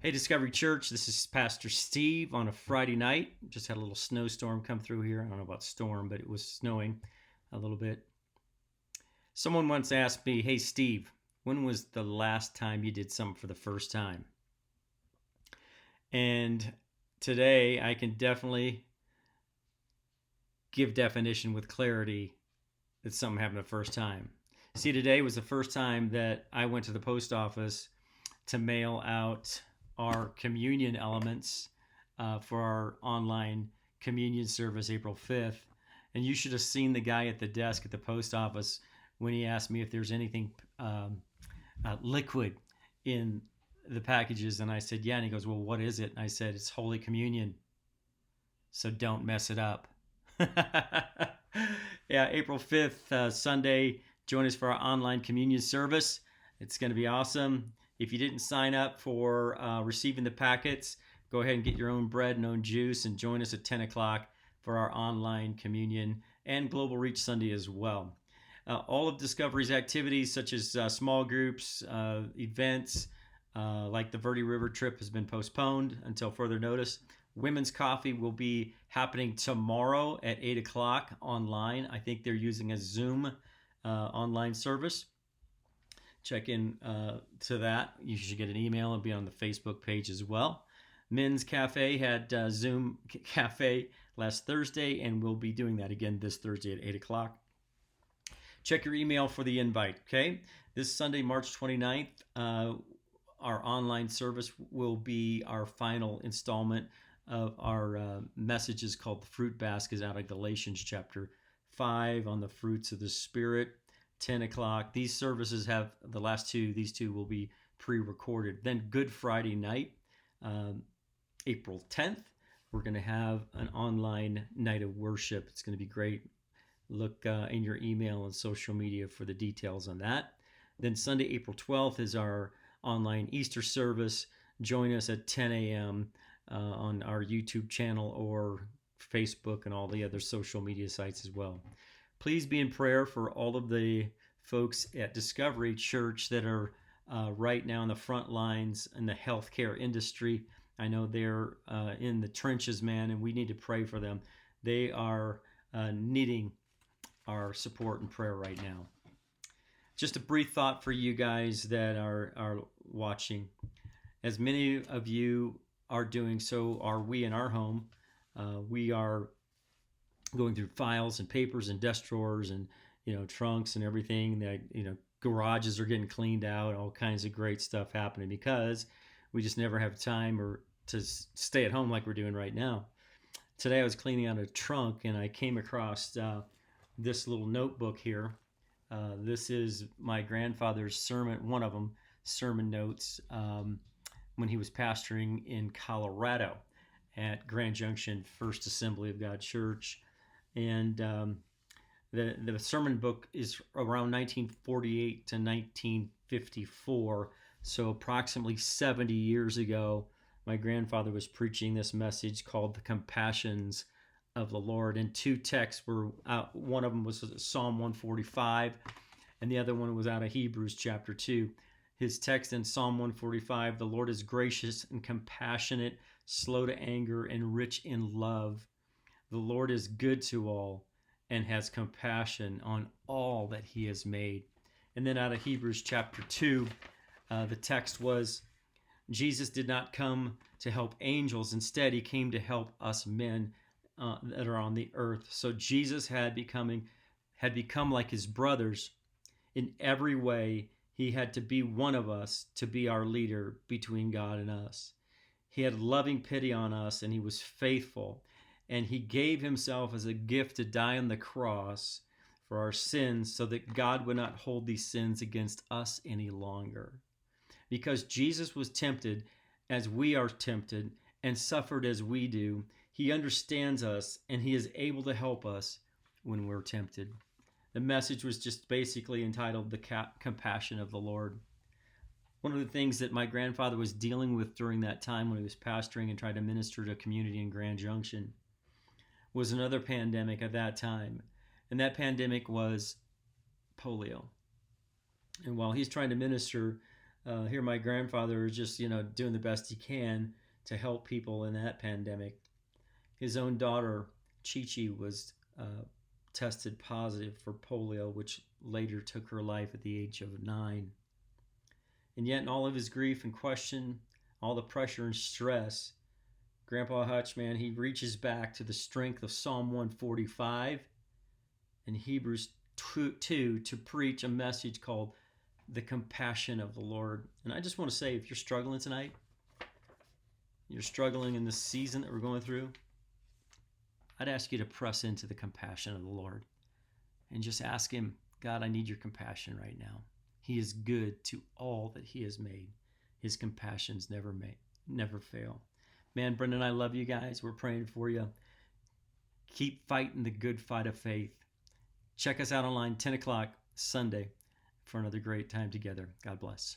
Hey, Discovery Church, this is Pastor Steve on a Friday night. Just had a little snowstorm come through here. I don't know about storm, but it was snowing a little bit. Someone once asked me, hey, Steve, when was the last time you did something for the first time? And today I can definitely give definition with clarity that something happened the first time. See, today was the first time that I went to the post office to mail out our communion elements for our online communion service April 5th. And you should have seen the guy at the desk at the post office when he asked me if there's anything liquid in the packages. And I said, yeah. And he goes, well, what is it? And I said, it's Holy Communion. So don't mess it up. Yeah, April 5th, Sunday, join us for our online communion service. It's going to be awesome. If you didn't sign up for receiving the packets, go ahead and get your own bread and own juice and join us at 10 o'clock for our online communion and Global Reach Sunday as well. All of Discovery's activities, such as small groups, events, like the Verde River trip, has been postponed until further notice. Women's Coffee will be happening tomorrow at 8 o'clock online. I think they're using a Zoom online service. Check in to that. You should get an email and be on the Facebook page as well. Men's Cafe had Zoom Cafe last Thursday, and we'll be doing that again this Thursday at 8 o'clock. Check your email for the invite, okay? This Sunday, March 29th, our online service will be our final installment of our messages called the Fruit Baskets out of Galatians chapter 5 on the fruits of the Spirit. 10 o'clock. These services have the last two. These two will be pre-recorded. Then Good Friday night, April 10th, we're going to have an online night of worship. It's going to be great. Look in your email and social media for the details on that. Then Sunday, April 12th is our online Easter service. Join us at 10 a.m. On our YouTube channel or Facebook and all the other social media sites as well. Please be in prayer for all of the folks at Discovery Church that are right now in the front lines in the healthcare industry. I know they're in the trenches, man, and we need to pray for them. They are needing our support and prayer right now. Just a brief thought for you guys that are watching. As many of you are doing, so are we in our home. We are going through files and papers and desk drawers and trunks and everything. That garages are getting cleaned out. All kinds of great stuff happening because we just never have time or to stay at home like we're doing right now. Today I was cleaning out a trunk and I came across this little notebook here. This is my grandfather's sermon, one of them, sermon notes when he was pastoring in Colorado at Grand Junction First Assembly of God Church. And the sermon book is around 1948 to 1954. So approximately 70 years ago, my grandfather was preaching this message called The Compassions of the Lord. And two texts were out. One of them was Psalm 145, and the other one was out of Hebrews chapter 2. His text in Psalm 145, the Lord is gracious and compassionate, slow to anger, and rich in love. The Lord is good to all and has compassion on all that he has made. And then out of Hebrews chapter 2, the text was, Jesus did not come to help angels. Instead, he came to help us men that are on the earth. So Jesus had become like his brothers. In every way, he had to be one of us to be our leader between God and us. He had loving pity on us, and he was faithful. And he gave himself as a gift to die on the cross for our sins so that God would not hold these sins against us any longer. Because Jesus was tempted as we are tempted and suffered as we do, he understands us and he is able to help us when we're tempted. The message was just basically entitled The Compassion of the Lord. One of the things that my grandfather was dealing with during that time when he was pastoring and trying to minister to a community in Grand Junction was another pandemic at that time. And that pandemic was polio. And while he's trying to minister Here, my grandfather is just, doing the best he can to help people in that pandemic. His own daughter, Chi Chi, was tested positive for polio, which later took her life at the age of 9. And yet, in all of his grief and question, all the pressure and stress, Grandpa Hutch, man, he reaches back to the strength of Psalm 145 and Hebrews 2 to preach a message called the compassion of the Lord. And I just want to say, if you're struggling tonight, you're struggling in this season that we're going through, I'd ask you to press into the compassion of the Lord and just ask him, God, I need your compassion right now. He is good to all that he has made. His compassions never fail. Man, Brendan, I love you guys. We're praying for you. Keep fighting the good fight of faith. Check us out online 10 o'clock Sunday for another great time together. God bless.